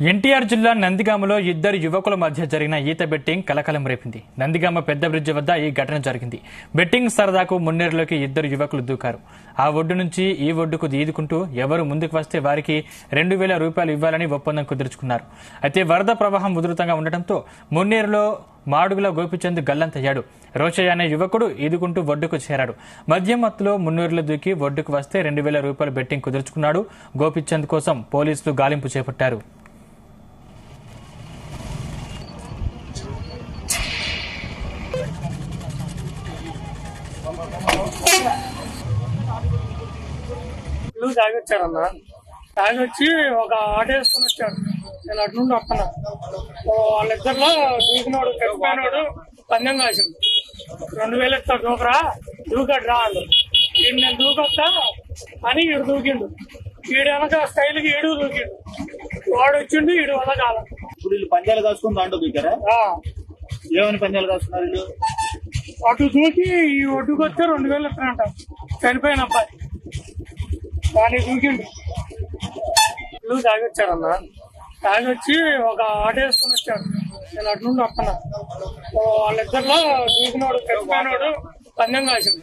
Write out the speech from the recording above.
ఎన్టీఆర్ జిల్లా నందిగామలో ఇద్దరు యువకుల మధ్య జరిగిన ఈత బెట్టింగ్ కలకలం రేపింది. నందిగామ పెద్ద బ్రిడ్జి వద్ద ఈ ఘటన జరిగింది. బెట్టింగ్ సరదాకు మున్నేరులోకి ఇద్దరు యువకులు దూకారు. ఆ ఒడ్డు నుంచి ఈ ఒడ్డుకు ఈదుకుంటూ ఎవరు ముందుకు వస్తే వారికి 2,000 రూపాయలు ఇవ్వాలని ఒప్పందం కుదుర్చుకున్నారు. అయితే వరద ప్రవాహం ఉధృతంగా ఉండటంతో మున్నేరులో మాడుగుల గోపిచంద్ గల్లంతయ్యాడు. రోషయ్య అనే యువకుడు ఈదుకుంటూ ఒడ్డుకు చేరాడు. మద్యం మత్తులో మున్నూరులో దూకి ఒడ్డుకు వస్తే 2,000 రూపాయలు బెట్టింగ్ కుదుర్చుకున్నాడు. గోపిచంద్ కోసం పోలీసులు గాలింపు చేపట్టారు. తాగొచ్చారన్నా, తాగొచ్చి ఒక ఆటో వేసుకుని వచ్చాడు. నేను అటు నుండి వస్తున్నా. వాళ్ళిద్దరిలో దూకినోడు చచ్చిపోయినోడు పందెం కాసింది. 2,000 ఇస్తా దూకరా, దూకడు రా అన్నారు. నేను దూకొస్తా అని ఈడు దూకిండు. ఈడు వెనక స్టైల్ కి ఈడు దూకిండు. వాడు వచ్చిండు, ఈడు వల్ల కాలం. ఇప్పుడు వీళ్ళు పంజాలు కాసుకుని దాంట్లో దూకారా? ఏమని పంజాలు కాసుకున్నారు వీళ్ళు? అటు దూకి ఈ ఒడ్డుకు వస్తే 2,000 ఇస్తానంట. చనిపోయిన అబ్బాయి దాన్ని దూకిండు. తాగొచ్చారన్నా, తాగొచ్చి ఒక ఆటో వేసుకుని వచ్చాడు. నేను అటు నుండి వస్తున్నా. వాళ్ళిద్దరిలో దూకినోడు చచ్చిపోయినోడు పందెం కాసింది.